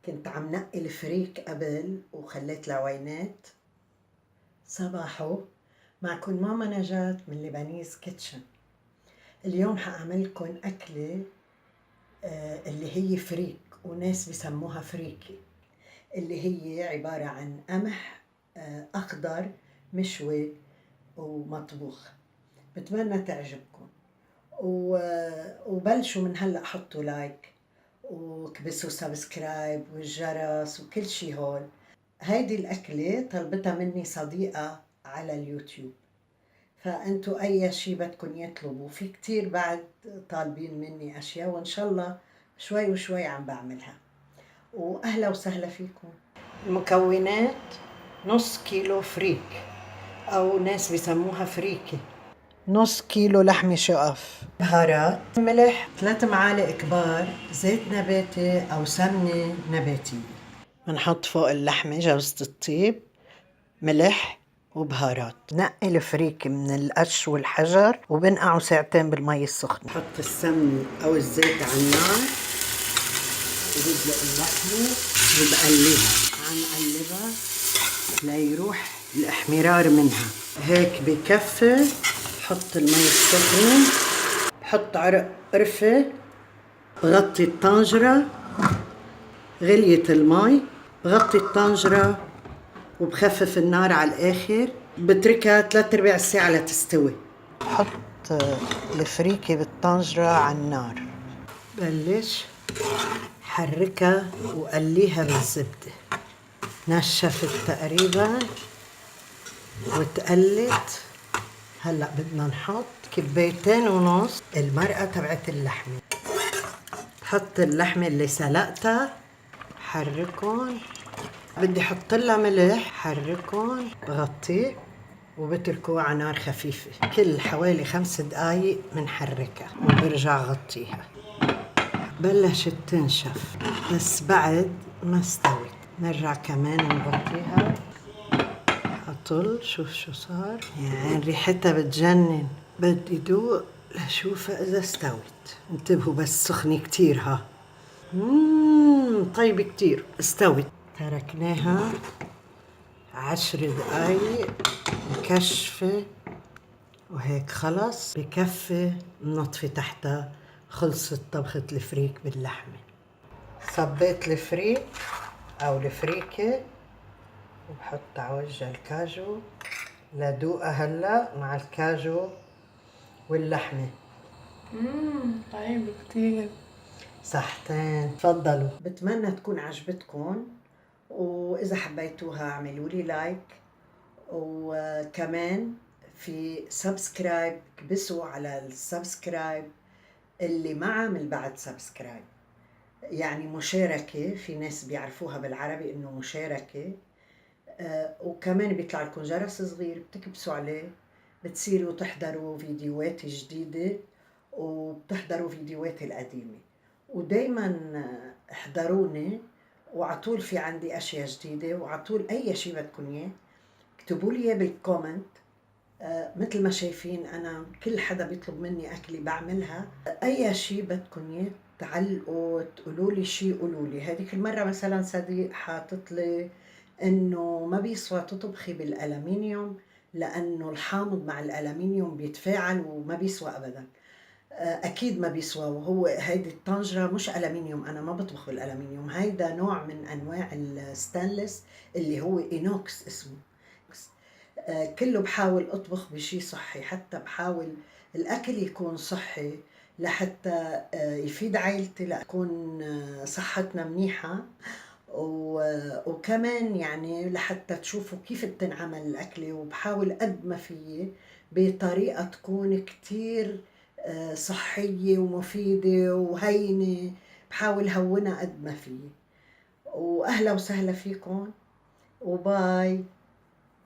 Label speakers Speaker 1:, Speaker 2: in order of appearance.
Speaker 1: كنت عم نقي الفريك قبل وخليت العوينات. صباحو، معكم ماما نجاة من لبنيز كيتشن. اليوم حأعملكن أكلة اللي هي فريك، وناس بسموها فريكي، اللي هي عبارة عن قمح أخضر مشوي ومطبوخ. بتمنى تعجبكم، وبلشوا من هلأ حطوا لايك وكبسوا سبسكرايب والجرس وكل شي هول. هيدي الأكلة طلبتها مني صديقة على اليوتيوب، فأنتوا أي شي بدكن يطلبوا في كتير بعد طالبين مني أشياء، وإن شاء الله شوي وشوي عم بعملها. وأهلا وسهلا فيكم. المكونات: نص كيلو فريك أو ناس بيسموها فريكي، نص كيلو لحمة شقف، بهارات، ملح، 3 معالق كبار زيت نباتي أو سمنة نباتية. بنحط فوق اللحمة جوزة الطيب، ملح وبهارات. نقي الفريك من القش والحجر وبنقعه ساعتين بالمي السخنة. بحط السمنة أو الزيت على النار وبدلق اللحمة وبقلبها، عم قلبها ليروح الاحمرار منها. هيك بكفي. بحط المي السخنة، بحط عرق قرفة، بغطي الطنجرة، غليت المي، بغطي الطنجرة وبخفف النار على الآخر، بتركها 3/4 ساعة لتستوي. بحط الفريكة بالطنجرة على النار، بلش حركها وقليها بالزبدة. نشفت تقريبا وتقلت. هلأ بدنا نحط 2.5 كوب المرقة تبعت اللحمة. بحط اللحمة اللي سلقتها، حركن، بدي احط لها ملح، حركن، بغطيه وبتركوها على نار خفيفة. كل حوالي 5 دقايق بنحركها وبرجع غطيها. بلشت تنشف بس بعد ما استوت، نرجع كمان نغطيها. أطل، شوف شو صار، يعني ريحتها بتجنن. بدي دوق لشوفها إذا استوت. انتبهوا بس سخنة كتير ها. طيب كتير استوت. تركناها 10 دقايق مكشفة وهيك خلص بكفي. نطفي تحتها. خلصت طبخة الفريك باللحمة. صبيت الفريك أو الفريكة وبحط على وجهها الكاجو لدوقها هلا مع الكاجو واللحمة.
Speaker 2: طيب كتير.
Speaker 1: صحتين. تفضلوا. بتمنى تكون عجبتكم، وإذا حبيتوها اعملوا لي لايك، وكمان في سبسكرايب، كبسوا على السبسكرايب اللي ما عامل بعد سبسكرايب، يعني مشاركة. في ناس بيعرفوها بالعربي إنه مشاركة. وكمان بيطلع لكم جرس صغير بتكبسوا عليه، بتصيروا تحضروا فيديوهات جديدة وبتحضروا فيديوهاتي القديمة. ودايما احضروني، وعطول في عندي أشياء جديدة، وعطول أي شيء بدكم إياه اكتبوا لي إياه بالكومنت. مثل ما شايفين أنا كل حدا بيطلب مني أكلي بعملها. أي شيء بدكم إياه تعلقوا، تقولوا لي شيء قولوا لي. هذيك المرة مثلا صديق حاطط لي إنه ما بيسوى تطبخي بالألمنيوم لأنه الحامض مع الألمنيوم بيتفاعل وما بيسوى أبدا. أكيد ما بيسوى، وهو هيدي الطنجرة مش ألمنيوم، أنا ما بطبخ بالألمنيوم، هيدا نوع من أنواع الستانلس اللي هو إينوكس اسمه. كله بحاول أطبخ بشي صحي، حتى بحاول الأكل يكون صحي لحتى يفيد عائلتي، لتكون صحتنا منيحة، وكمان يعني لحتى تشوفوا كيف بتنعمل الأكلة. وبحاول قد ما فيي بطريقة تكون كتير صحية ومفيدة وهينة، بحاول هونها قد ما فيي. وأهلا وسهلا فيكم، وباي.